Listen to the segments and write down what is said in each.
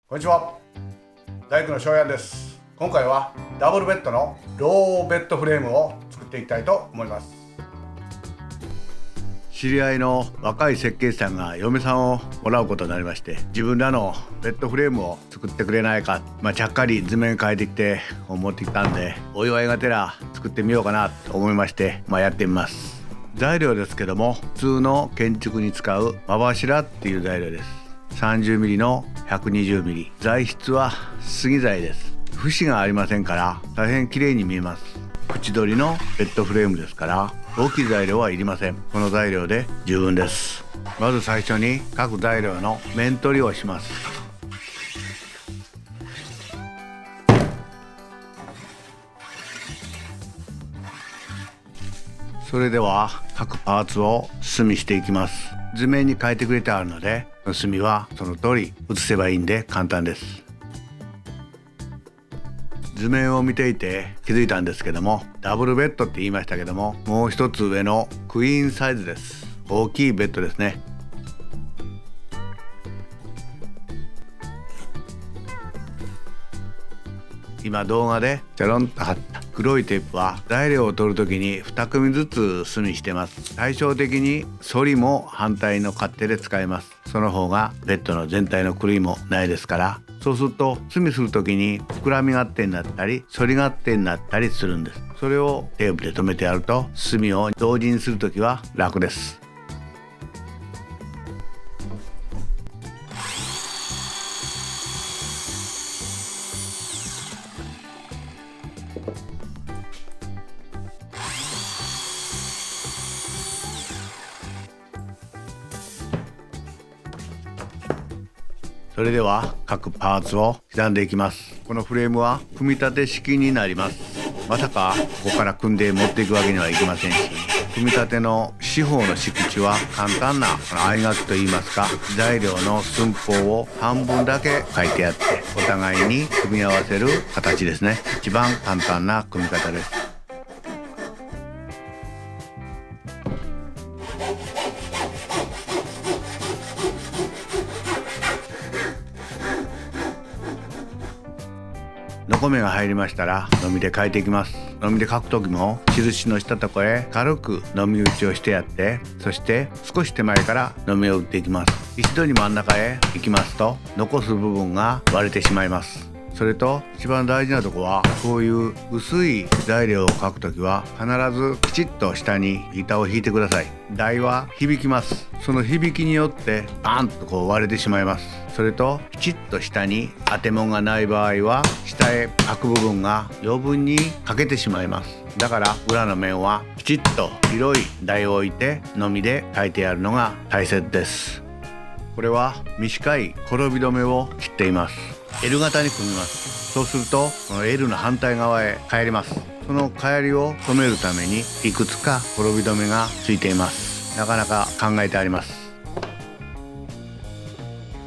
こんにちは、大工の翔也です。今回はダブルベッドのローベッドフレームを作っていきたいと思います。知り合いの若い設計士さんが嫁さんをもらうことになりまして、自分らのベッドフレームを作ってくれないか、ちゃっかり図面変えてきて持ってきたんで、お祝いがてら作ってみようかなと思いまして、やってみます。材料ですけども、普通の建築に使う間柱っていう材料です。30mm の 120mm、 材質は杉材です。節がありませんから大変綺麗に見えます。縁取りのベッドフレームですから大きい材料はいりません。この材料で十分です。まず最初に各材料の面取りをします。それでは各パーツを墨していきます。図面に書いてくれてあるので、墨はその通り写せばいいんで簡単です。図面を見ていて気づいたんですけども、ダブルベッドって言いましたけども、もう一つ上のクイーンサイズです。大きいベッドですね。今動画でちょろんと貼った黒いテープは材料を取るときに2組ずつ墨してます。対照的に反りも反対の勝手で使います。その方がベッドの全体の狂いもないですから。そうすると墨するときに膨らみ勝手になったり反り勝手になったりするんです。それをテープで留めてやると墨を同時にするときは楽です。それでは各パーツを刻んでいきます。このフレームは組み立て式になります。まさかここから組んで持っていくわけにはいきませんし、組み立ての四方の敷地は簡単な合書きといいますか、材料の寸法を半分だけ書いてあってお互いに組み合わせる形ですね。一番簡単な組み方です。のこ目が入りましたらのみで書いていきます。のみで書く時も印のしたところへ軽くのみ打ちをしてやって、そして少し手前からのみを打っていきます。一度に真ん中へ行きますと残す部分が割れてしまいます。それと一番大事なところは、こういう薄い材料を書くときは必ずきちっと下に板を引いてください。台は響きます。その響きによってパンと割れてしまいます。それときちっと下に当てもんがない場合は下へ書く部分が余分に欠けてしまいます。だから裏の面はきちっと広い台を置いてのみで書いてやるのが大切です。これは短い転び止めを切っています。L 型に組みます。そうするとこの L の反対側へ帰ります。その帰りを止めるためにいくつか転び止めがついています。なかなか考えてあります。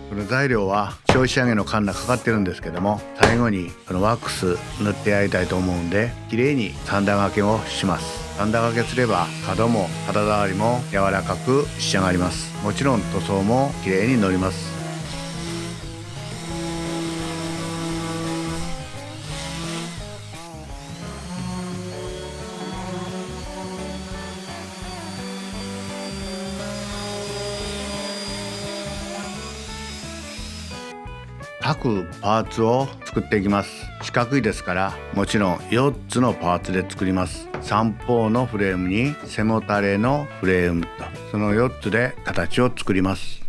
この材料は消費仕上げのカンナかかってるんですけども、最後にこのワックス塗ってやりたいと思うんで、綺麗にサンダー掛けをします。サンダー掛けすれば角も肌触りも柔らかく仕上がります。もちろん塗装も綺麗に塗ります。各パーツを作っていきます。四角いですからもちろん4つのパーツで作ります。三方のフレームに背もたれのフレームと、その4つで形を作ります。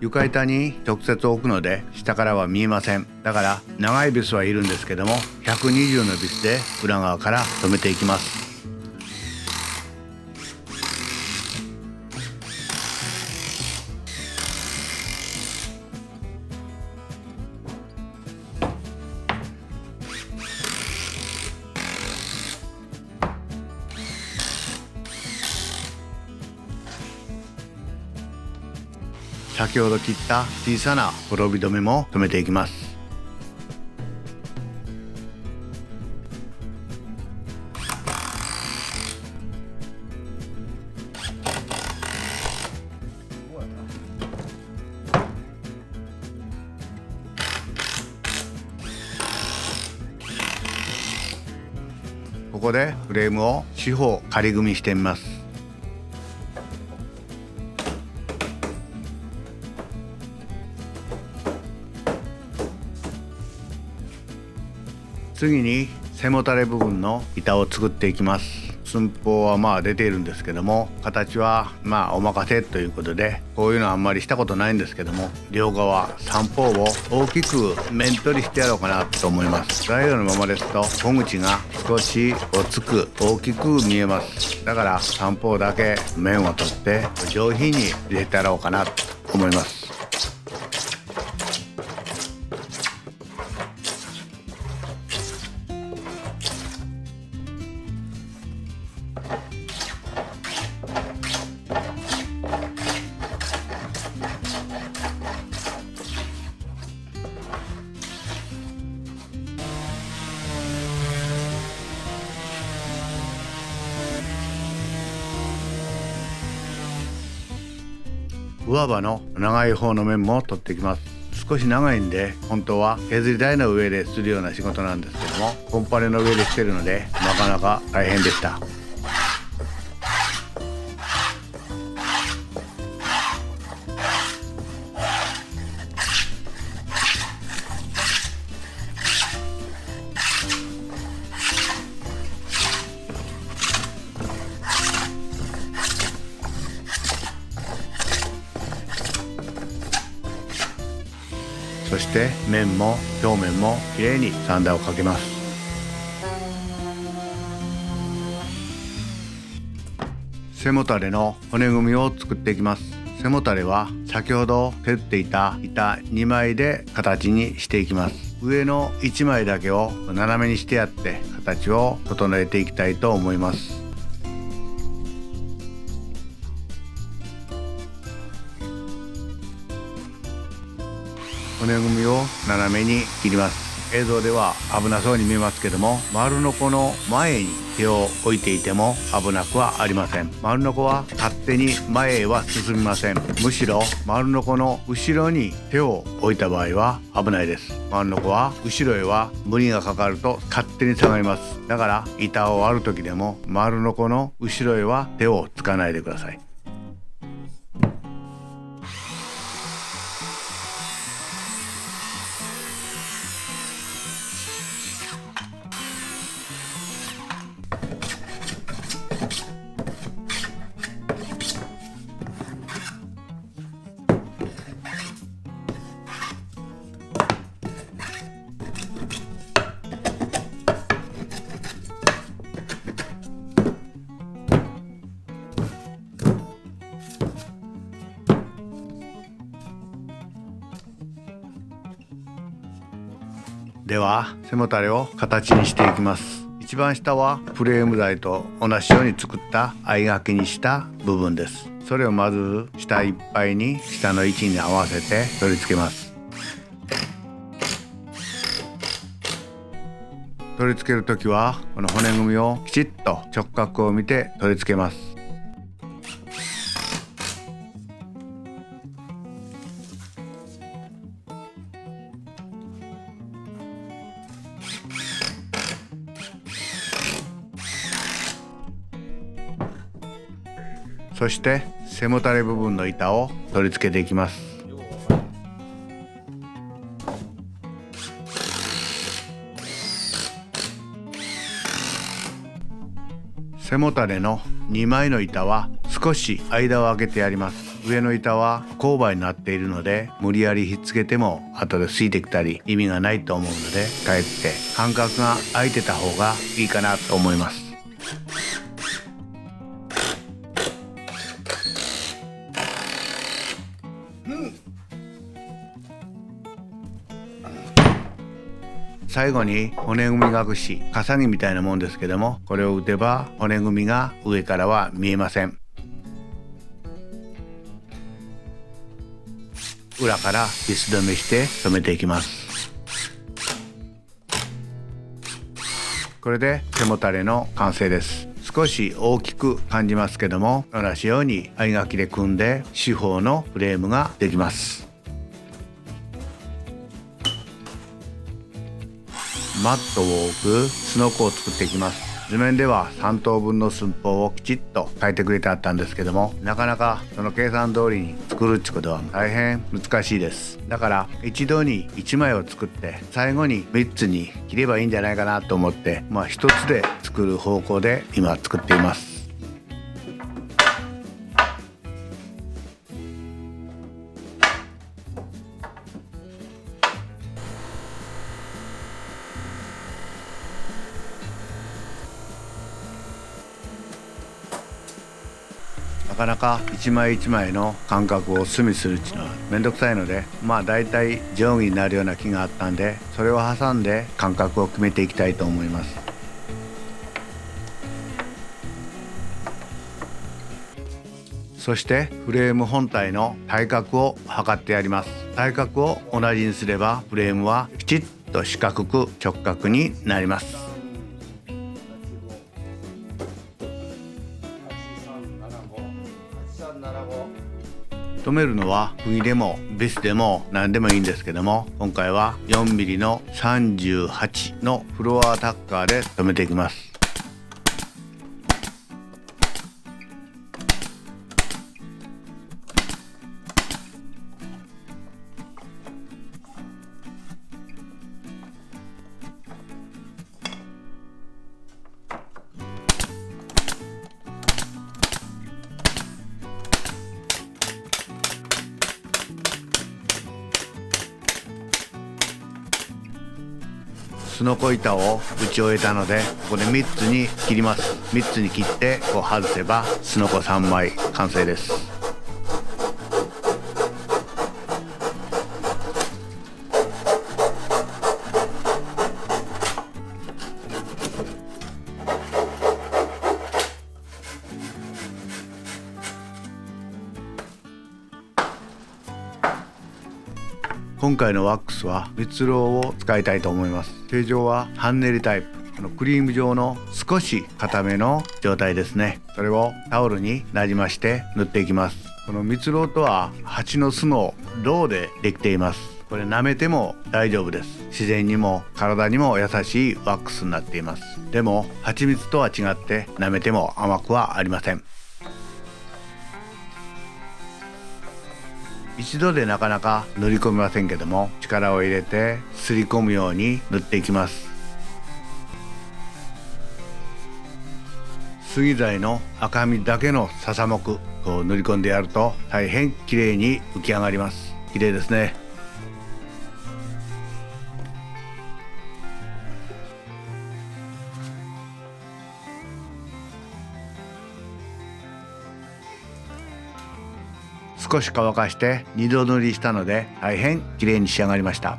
床板に直接置くので下からは見えません。だから長いビスはいるんですけども、120のビスで裏側から留めていきます。先ほど切った小さな転び止めも留めていきます。こでフレームを四方仮組みしてみます。次に背もたれ部分の板を作っていきます。寸法は出ているんですけども、形はお任せということで、こういうのはあんまりしたことないんですけども、両側三方を大きく面取りしてやろうかなと思います。材料のままですと小口が少しごつく大きく見えます。だから三方だけ面を取って上品に入れてやろうかなと思います。上刃の長い方の面も取っていきます。少し長いんで本当は削り台の上でするような仕事なんですけども、コンパネの上でしてるのでなかなか大変でした。そして面も表面もきれいにサンダーをかけます。背もたれの骨組みを作っていきます。背もたれは先ほど削っていた板2枚で形にしていきます。上の1枚だけを斜めにしてやって形を整えていきたいと思います。骨組みを斜めに切ります。映像では危なそうに見えますけども、丸ノコの前に手を置いていても危なくはありません。丸ノコは勝手に前へは進みません。むしろ丸ノコの後ろに手を置いた場合は危ないです。丸ノコは後ろへは無理がかかると勝手に下がります。だから板を割る時でも丸ノコの後ろへは手をつかないでください。では背もたれを形にしていきます。一番下はフレーム材と同じように作った合掛けにした部分です。それをまず下いっぱいに下の位置に合わせて取り付けます。取り付ける時はこの骨組みをきちっと直角を見て取り付けます。そして背もたれ部分の板を取り付けていきます。背もたれの2枚の板は少し間を空けてやります。上の板は勾配になっているので無理やりひっつけても後でついてきたり意味がないと思うので、かえって間隔が空いてた方がいいかなと思います。最後に骨組み隠し、かさぎみたいなもんですけども、これを打てば骨組みが上からは見えません。裏からビス止めして留めていきます。これで背もたれの完成です。少し大きく感じますけども、同じように合掛けで組んで四方のフレームができます。マットを置くすのこを作っていきます。図面では3等分の寸法をきちっと書いてくれてあったんですけども、なかなかその計算通りに作るってことは大変難しいです。だから一度に1枚を作って最後に3つに切ればいいんじゃないかなと思って、1つで作る方向で今作っています。なかなか一枚一枚の間隔を隅するっていうのはめんどくさいので、だいたい定規になるような木があったんで、それを挟んで間隔を決めていきたいと思います。そしてフレーム本体の対角を測ってやります。対角を同じにすればフレームはきちっと四角く直角になります。止めるのは釘でもビスでも何でもいいんですけども、今回は 4mm の38のフロアタッカーで止めていきます。すのこ板を打ち終えたので、ここで3つに切ります。3つに切って外せばすのこ3枚完成です。今回のワックスは蜜蝋を使いたいと思います。形状は半練りタイプ、クリーム状の少し固めの状態ですね。それをタオルになじまして塗っていきます。この蜜蝋とは蜂の巣の銅でできています。これ舐めても大丈夫です。自然にも体にも優しいワックスになっています。でも蜂蜜とは違って舐めても甘くはありません。一度でなかなか塗り込めませんけども、力を入れてすり込むように塗っていきます。杉材の赤身だけの笹木を塗り込んでやると大変綺麗に浮き上がります。綺麗ですね。少し乾かして2度塗りしたので大変綺麗に仕上がりました。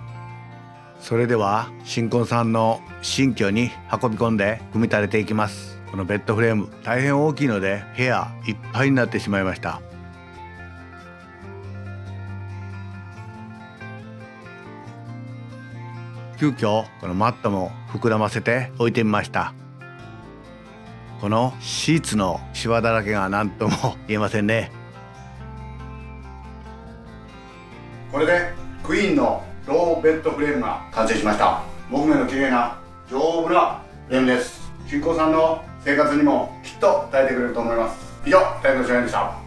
それでは新婚さんの新居に運び込んで組み立てていきます。このベッドフレーム大変大きいので部屋いっぱいになってしまいました。急遽このマットも膨らませて置いてみました。このシーツのシワだらけが何とも言えませんね。これでクイーンのローベッドフレームが完成しました。木目の綺麗な丈夫なフレームです。新婚さんの生活にもきっと耐えてくれると思います。以上、大工の翔平でした。